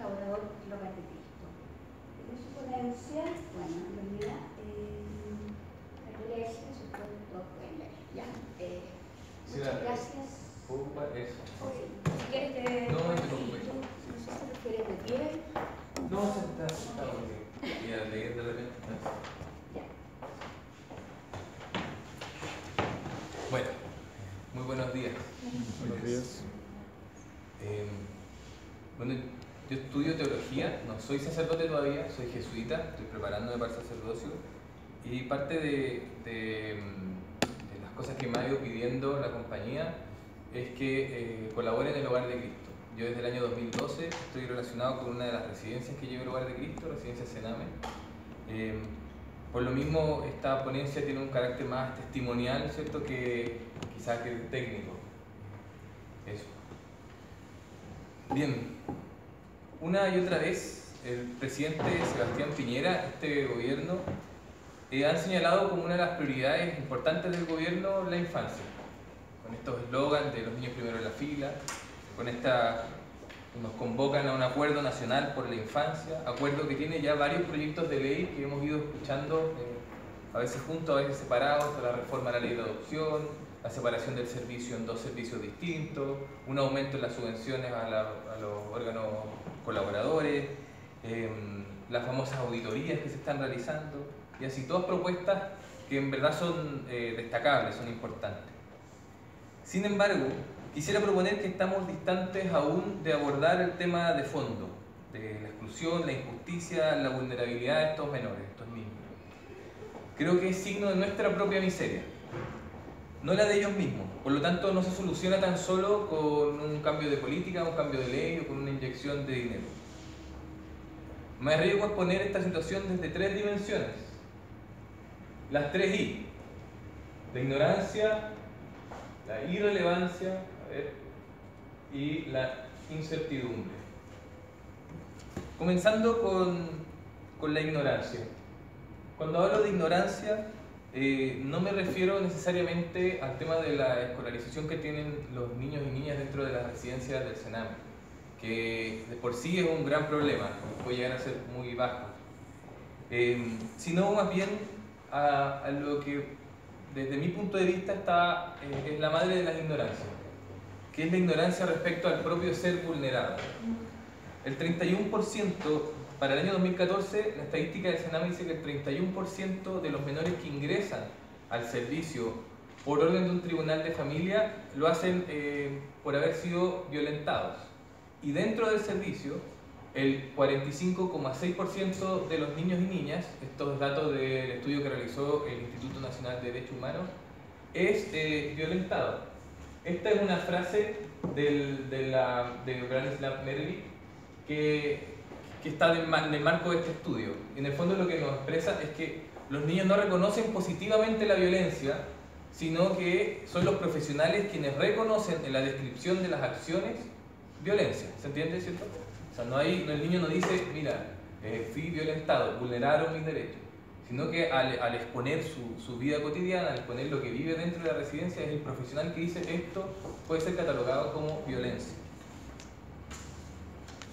colaborador del Hogar de Cristo. En su ponencia, bueno, en realidad, la iglesia, su producto, bueno, ya. Muchas gracias. Si quieres te... No, no te preocupes. No sé si prefieres de pie. No, está porque ya leer de repente. Ya. Bueno, muy buenos días. Buenos días. Bueno, yo estudio teología, no soy sacerdote todavía, soy jesuita, estoy preparándome para el sacerdocio y parte de las cosas que me ha ido pidiendo la compañía es que colabore en el Hogar de Cristo. Yo desde el año 2012 estoy relacionado con una de las residencias que lleva el Hogar de Cristo, Residencia Sename. Por lo mismo, esta ponencia tiene un carácter más testimonial, ¿cierto?, que quizás que técnico. Eso. Bien, una y otra vez el presidente Sebastián Piñera, este gobierno, han señalado como una de las prioridades importantes del gobierno la infancia, con estos eslogans de los niños primero en la fila, con esta, nos convocan a un acuerdo nacional por la infancia, acuerdo que tiene ya varios proyectos de ley que hemos ido escuchando, a veces juntos, a veces separados, la reforma de la ley de adopción, la separación del servicio en dos servicios distintos, un aumento en las subvenciones a los órganos colaboradores, las famosas auditorías que se están realizando, y así todas propuestas que en verdad son destacables, son importantes. Sin embargo, quisiera proponer que estamos distantes aún de abordar el tema de fondo, de la exclusión, la injusticia, la vulnerabilidad de estos menores, estos niños. Creo que es signo de nuestra propia miseria, no la de ellos mismos. Por lo tanto, no se soluciona tan solo con un cambio de política, un cambio de ley o con una inyección de dinero. Me arriesgo a exponer esta situación desde tres dimensiones. Las tres I: la ignorancia, la irrelevancia y la incertidumbre. Comenzando con la ignorancia. Cuando hablo de ignorancia, no me refiero necesariamente al tema de la escolarización que tienen los niños y niñas dentro de las residencias del Sename, que de por sí es un gran problema, puede llegar a ser muy bajo, sino más bien a lo que desde mi punto de vista es la madre de las ignorancias, que es la ignorancia respecto al propio ser vulnerado. El 31%, para el año 2014, la estadística del Sename dice que el 31% de los menores que ingresan al servicio por orden de un tribunal de familia lo hacen por haber sido violentados. Y dentro del servicio, el 45,6% de los niños y niñas, estos datos del estudio que realizó el Instituto Nacional de Derechos Humanos, es violentado. Esta es una frase de Branislav Meredith que está en el marco de este estudio. En el fondo lo que nos expresa es que los niños no reconocen positivamente la violencia, sino que son los profesionales quienes reconocen en la descripción de las acciones violencia. ¿Se entiende, cierto? O sea, el niño no dice, mira, fui violentado, vulneraron mis derechos, sino que al exponer su vida cotidiana, al exponer lo que vive dentro de la residencia, es el profesional que dice esto puede ser catalogado como violencia.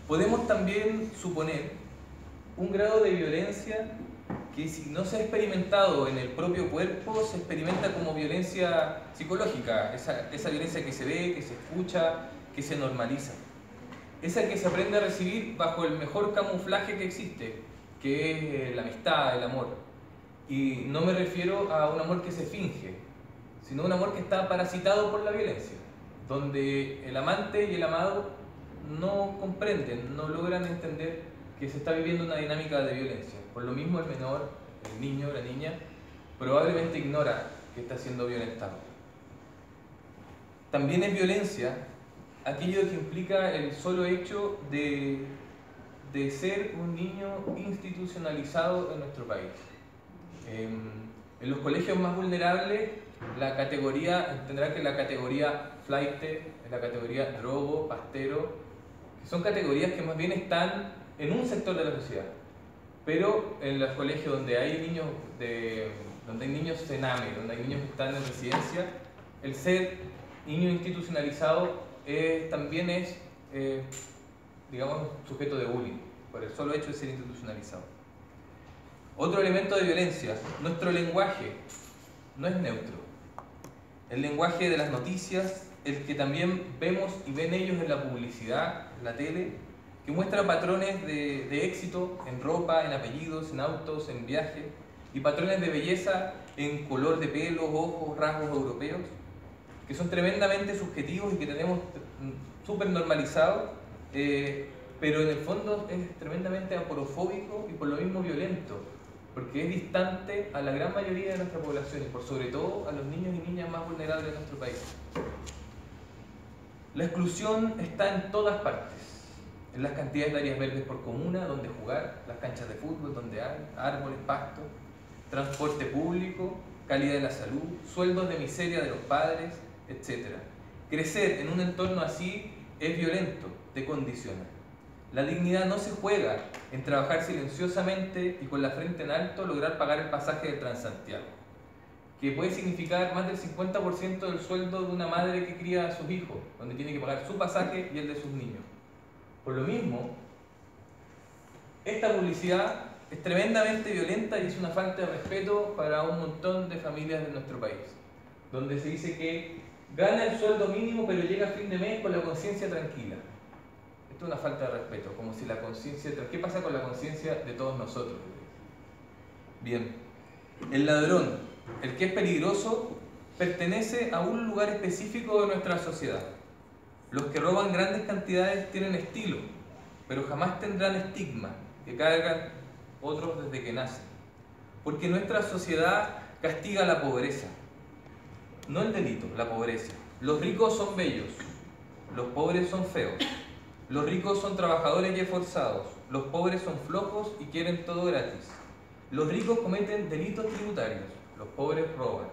Podemos también suponer un grado de violencia que, si no se ha experimentado en el propio cuerpo, se experimenta como violencia psicológica, esa violencia que se ve, que se escucha, que se normaliza. Esa que se aprende a recibir bajo el mejor camuflaje que existe, que es la amistad, el amor. Y no me refiero a un amor que se finge, sino un amor que está parasitado por la violencia, donde el amante y el amado no comprenden, no logran entender que se está viviendo una dinámica de violencia. Por lo mismo el menor, el niño, la niña, probablemente ignora que está siendo violentado. También es violencia aquello que implica el solo hecho de ser un niño institucionalizado en nuestro país. En los colegios más vulnerables, la categoría, entenderá que la categoría flaite, la categoría drogo, pastero, son categorías que más bien están en un sector de la sociedad. Pero en los colegios donde hay niños Sename, donde hay niños que están en residencia, el ser niño institucionalizado también es digamos, sujeto de bullying, por el solo hecho de ser institucionalizado. Otro elemento de violencia, nuestro lenguaje no es neutro. El lenguaje de las noticias, el que también vemos y ven ellos en la publicidad, en la tele, que muestra patrones de éxito en ropa, en apellidos, en autos, en viajes, y patrones de belleza en color de pelo, ojos, rasgos europeos, que son tremendamente subjetivos y que tenemos súper normalizados, pero en el fondo es tremendamente aporofóbico y por lo mismo violento, porque es distante a la gran mayoría de nuestra población y por sobre todo a los niños y niñas más vulnerables de nuestro país. La exclusión está en todas partes, en las cantidades de áreas verdes por comuna, donde jugar, las canchas de fútbol, donde hay árboles, pastos, transporte público, calidad de la salud, sueldos de miseria de los padres, etc. Crecer en un entorno así es violento, te condiciona. La dignidad no se juega en trabajar silenciosamente y con la frente en alto lograr pagar el pasaje del Transantiago, que puede significar más del 50% del sueldo de una madre que cría a sus hijos, donde tiene que pagar su pasaje y el de sus niños. Por lo mismo, esta publicidad es tremendamente violenta y es una falta de respeto para un montón de familias de nuestro país, donde se dice que gana el sueldo mínimo pero llega a fin de mes con la conciencia tranquila. Esto es una falta de respeto, como si la conciencia... ¿Qué pasa con la conciencia de todos nosotros? Bien, el ladrón, el que es peligroso, pertenece a un lugar específico de nuestra sociedad. Los que roban grandes cantidades tienen estilo, pero jamás tendrán estigma, que cargan otros desde que nacen. Porque nuestra sociedad castiga la pobreza, no el delito, la pobreza. Los ricos son bellos, los pobres son feos. Los ricos son trabajadores y esforzados, los pobres son flojos y quieren todo gratis. Los ricos cometen delitos tributarios, los pobres roban.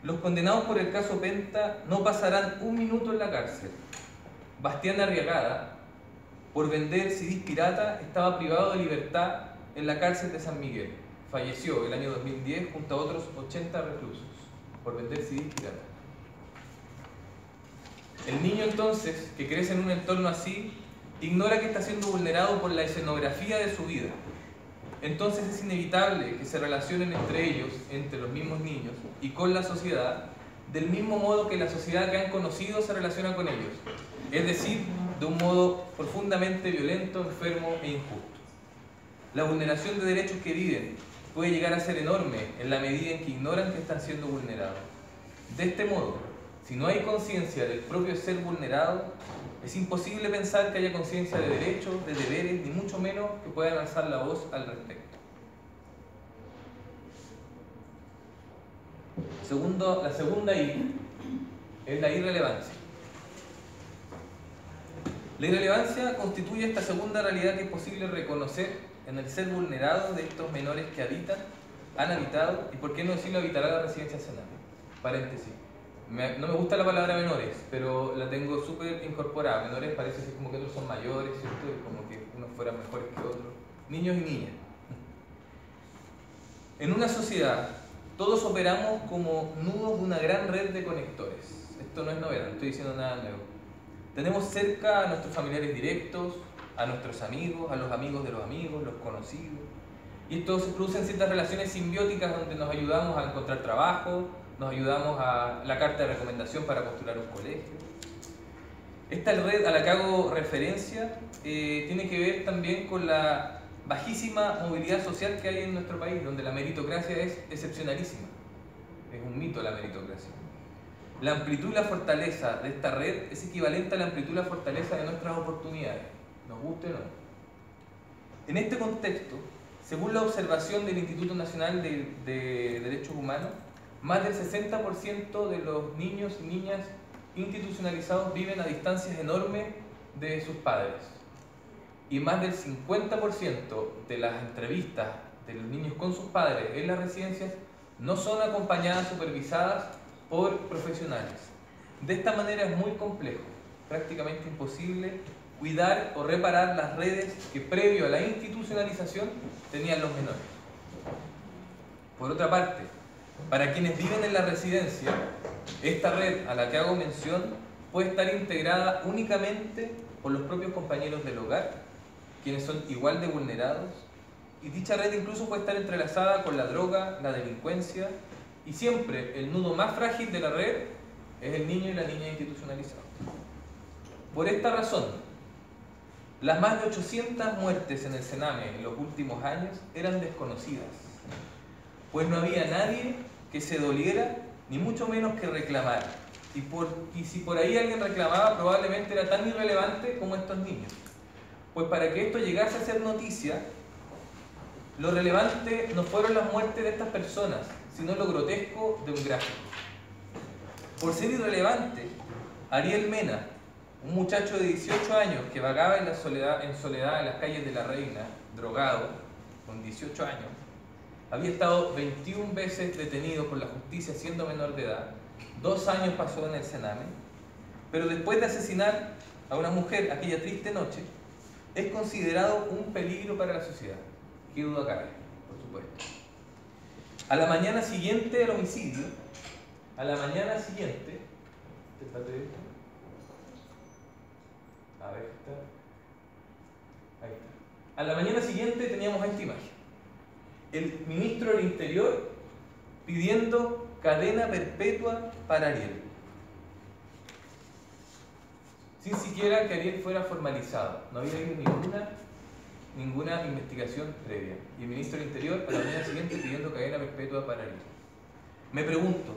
Los condenados por el caso Penta no pasarán un minuto en la cárcel. Bastián Arriagada, por vender CDs pirata, estaba privado de libertad en la cárcel de San Miguel. Falleció el año 2010 junto a otros 80 reclusos por vender CDs pirata. El niño entonces, que crece en un entorno así, ignora que está siendo vulnerado por la escenografía de su vida. Entonces es inevitable que se relacionen entre ellos, entre los mismos niños, y con la sociedad, del mismo modo que la sociedad que han conocido se relaciona con ellos. Es decir, de un modo profundamente violento, enfermo e injusto. La vulneración de derechos que viven puede llegar a ser enorme en la medida en que ignoran que están siendo vulnerados. De este modo, si no hay conciencia del propio ser vulnerado, es imposible pensar que haya conciencia de derechos, de deberes, ni mucho menos que puedan alzar la voz al respecto. La segunda I es la irrelevancia. La irrelevancia constituye esta segunda realidad que es posible reconocer en el ser vulnerado de estos menores que han habitado, y por qué no decirlo, habitará la residencia Sename. Paréntesis. No me gusta la palabra menores, pero la tengo súper incorporada. Menores parece ser como que otros son mayores, ¿cierto? Y como que unos fueran mejores que otros. Niños y niñas. En una sociedad, todos operamos como nudos de una gran red de conectores. Esto no es novedad, no estoy diciendo nada nuevo. Tenemos cerca a nuestros familiares directos, a nuestros amigos, a los amigos de los amigos, los conocidos. Y esto se producen ciertas relaciones simbióticas donde nos ayudamos a encontrar trabajo, nos ayudamos a la carta de recomendación para postular un colegio. Esta red a la que hago referencia tiene que ver también con la bajísima movilidad social que hay en nuestro país, donde la meritocracia es excepcionalísima. Es un mito la meritocracia. La amplitud y la fortaleza de esta red es equivalente a la amplitud y la fortaleza de nuestras oportunidades, nos guste o no. En este contexto, según la observación del Instituto Nacional de Derechos Humanos, más del 60% de los niños y niñas institucionalizados viven a distancias enormes de sus padres. Y más del 50% de las entrevistas de los niños con sus padres en las residencias no son acompañadas, supervisadas por profesionales. De esta manera es muy complejo, prácticamente imposible, cuidar o reparar las redes que previo a la institucionalización tenían los menores. Por otra parte, para quienes viven en la residencia, esta red a la que hago mención puede estar integrada únicamente por los propios compañeros del hogar, quienes son igual de vulnerados, y dicha red incluso puede estar entrelazada con la droga, la delincuencia, y siempre el nudo más frágil de la red es el niño y la niña institucionalizados. Por esta razón, las más de 800 muertes en el Sename en los últimos años eran desconocidas, pues no había nadie que se doliera, ni mucho menos que reclamara. Y si por ahí alguien reclamaba, probablemente era tan irrelevante como estos niños. Pues para que esto llegase a ser noticia, lo relevante no fueron las muertes de estas personas, sino lo grotesco de un gráfico. Por ser irrelevante, Ariel Mena, un muchacho de 18 años que vagaba en soledad en las calles de La Reina, drogado, con 18 años, había estado 21 veces detenido por la justicia siendo menor de edad, 2 años pasó en el Sename, pero después de asesinar a una mujer aquella triste noche, es considerado un peligro para la sociedad. ¿Qué duda cabe? Por supuesto. A la mañana siguiente del homicidio, a la mañana siguiente, ahí está. A la mañana siguiente teníamos esta imagen. El ministro del Interior pidiendo cadena perpetua para Ariel, sin siquiera que Ariel fuera formalizado. No había habido ninguna investigación previa. Y el ministro del Interior a la mañana siguiente pidiendo cadena perpetua para Ariel. Me pregunto,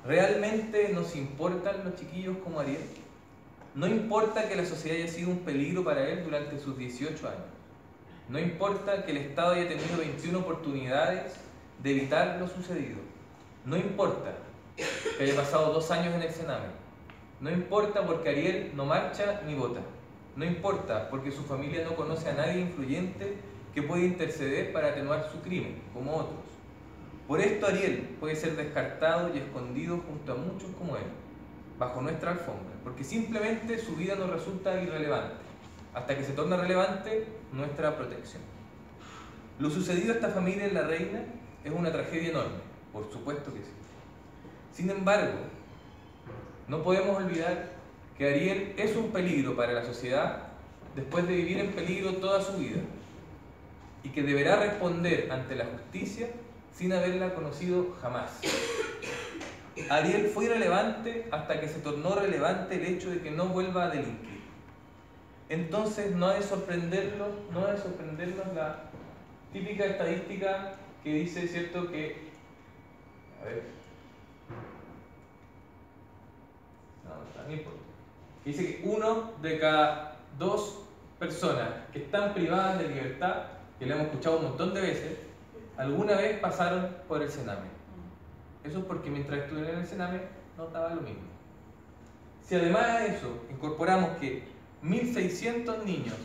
¿realmente nos importan los chiquillos como Ariel? No importa que la sociedad haya sido un peligro para él durante sus 18 años. No importa que el Estado haya tenido 21 oportunidades de evitar lo sucedido. No importa que haya pasado 2 años en el Sename. No importa porque Ariel no marcha ni vota. No importa porque su familia no conoce a nadie influyente que pueda interceder para atenuar su crimen, como otros. Por esto Ariel puede ser descartado y escondido junto a muchos como él, bajo nuestra alfombra, porque simplemente su vida nos resulta irrelevante, hasta que se torna relevante nuestra protección. Lo sucedido a esta familia en La Reina es una tragedia enorme, por supuesto que sí. Sin embargo, no podemos olvidar que Ariel es un peligro para la sociedad después de vivir en peligro toda su vida y que deberá responder ante la justicia sin haberla conocido jamás. Ariel fue irrelevante hasta que se tornó relevante el hecho de que no vuelva a delinquir. Entonces no ha de sorprendernos la típica estadística que dice, ¿cierto?, que dice que 1 de cada 2 personas que están privadas de libertad, que lo hemos escuchado un montón de veces, alguna vez pasaron por el Sename. Eso es porque mientras estuvieron en el Sename no estaba lo mismo. Si además a eso incorporamos que 1.600 niños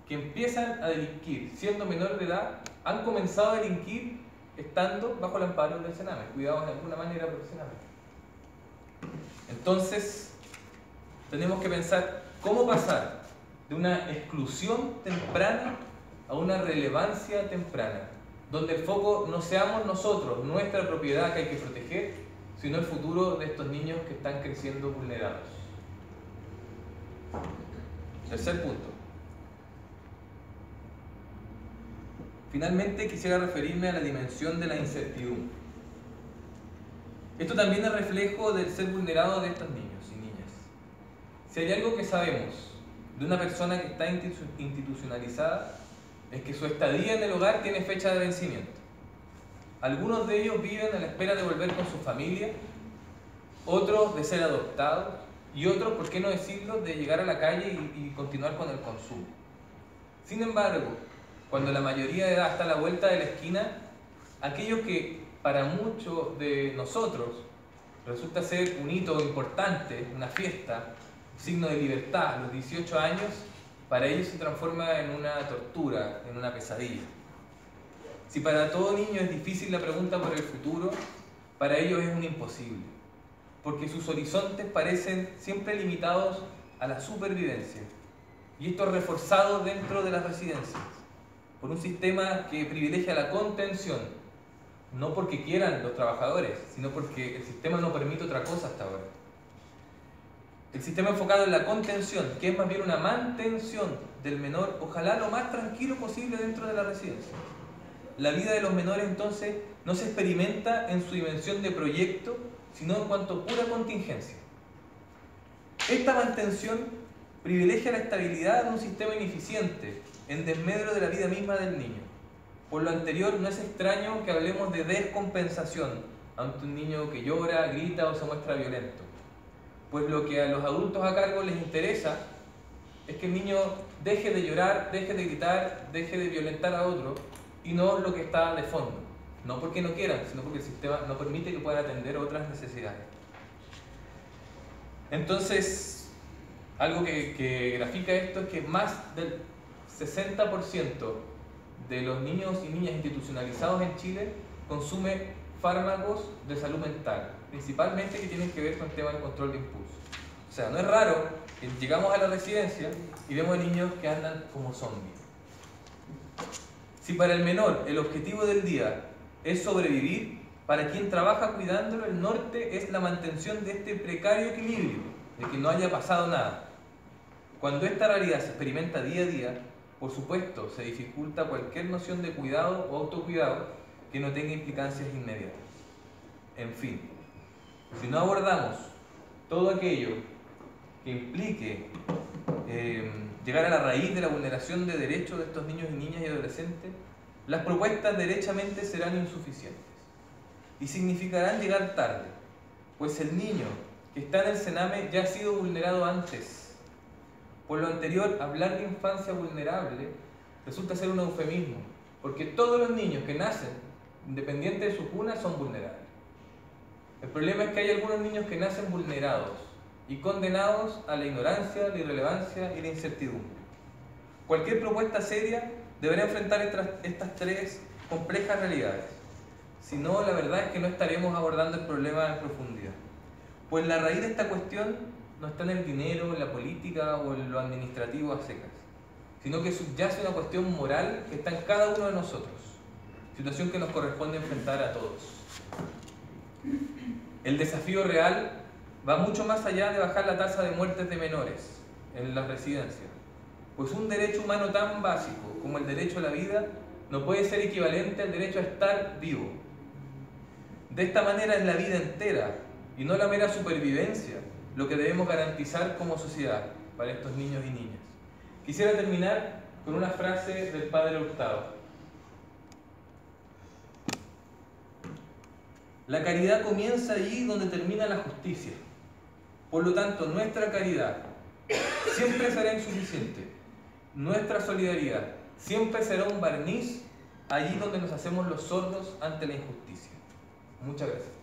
que empiezan a delinquir siendo menores de edad han comenzado a delinquir estando bajo el amparo del Sename, cuidados de alguna manera por el Sename. Entonces, tenemos que pensar cómo pasar de una exclusión temprana a una relevancia temprana, donde el foco no seamos nosotros, nuestra propiedad que hay que proteger, sino el futuro de estos niños que están creciendo vulnerados. Tercer punto. Finalmente quisiera referirme a la dimensión de la incertidumbre. Esto también es reflejo del ser vulnerado de estos niños y niñas. Si hay algo que sabemos de una persona que está institucionalizada, es que su estadía en el hogar tiene fecha de vencimiento. Algunos de ellos viven a la espera de volver con su familia, otros de ser adoptados y otros, por qué no decirlo, de llegar a la calle y continuar con el consumo. Sin embargo, cuando la mayoría de edad está a la vuelta de la esquina, aquello que para muchos de nosotros resulta ser un hito importante, una fiesta, signo de libertad, a los 18 años, para ellos se transforma en una tortura, en una pesadilla. Si para todo niño es difícil la pregunta por el futuro, para ellos es un imposible, porque sus horizontes parecen siempre limitados a la supervivencia, y esto es reforzado dentro de las residencias, por un sistema que privilegia la contención, no porque quieran los trabajadores, sino porque el sistema no permite otra cosa hasta ahora. El sistema enfocado en la contención, que es más bien una mantención del menor, ojalá lo más tranquilo posible dentro de la residencia. La vida de los menores entonces no se experimenta en su dimensión de proyecto, sino en cuanto a pura contingencia. Esta mantención privilegia la estabilidad de un sistema ineficiente en desmedro de la vida misma del niño. Por lo anterior, no es extraño que hablemos de descompensación ante un niño que llora, grita o se muestra violento. Pues lo que a los adultos a cargo les interesa es que el niño deje de llorar, deje de gritar, deje de violentar a otro, y no lo que está de fondo. No porque no quieran, sino porque el sistema no permite que puedan atender otras necesidades. Entonces, algo que grafica esto es que más del 60% de los niños y niñas institucionalizados en Chile consume fármacos de salud mental, principalmente que tienen que ver con temas de control de impulso. O sea, no es raro que llegamos a la residencia y vemos niños que andan como zombies. Si para el menor el objetivo del día es sobrevivir, para quien trabaja cuidándolo, el norte es la mantención de este precario equilibrio, de que no haya pasado nada. Cuando esta realidad se experimenta día a día, por supuesto, se dificulta cualquier noción de cuidado o autocuidado que no tenga implicancias inmediatas. En fin, si no abordamos todo aquello que implique llegar a la raíz de la vulneración de derechos de estos niños y niñas y adolescentes, las propuestas derechamente serán insuficientes y significarán llegar tarde, pues el niño que está en el Sename ya ha sido vulnerado antes. Por lo anterior, hablar de infancia vulnerable resulta ser un eufemismo, porque todos los niños que nacen, independiente de su cuna, son vulnerables. El problema es que hay algunos niños que nacen vulnerados y condenados a la ignorancia, la irrelevancia y la incertidumbre. Cualquier propuesta seria deberá enfrentar estas tres complejas realidades. Si no, la verdad es que no estaremos abordando el problema en profundidad. Pues la raíz de esta cuestión no está en el dinero, en la política o en lo administrativo a secas, sino que subyace una cuestión moral que está en cada uno de nosotros, situación que nos corresponde enfrentar a todos. El desafío real va mucho más allá de bajar la tasa de muertes de menores en las residencias, pues un derecho humano tan básico como el derecho a la vida no puede ser equivalente al derecho a estar vivo. De esta manera es la vida entera y no la mera supervivencia lo que debemos garantizar como sociedad para estos niños y niñas. Quisiera terminar con una frase del padre Hurtado. La caridad comienza allí donde termina la justicia. Por lo tanto, nuestra caridad siempre será insuficiente. Nuestra solidaridad siempre será un barniz allí donde nos hacemos los sordos ante la injusticia. Muchas gracias.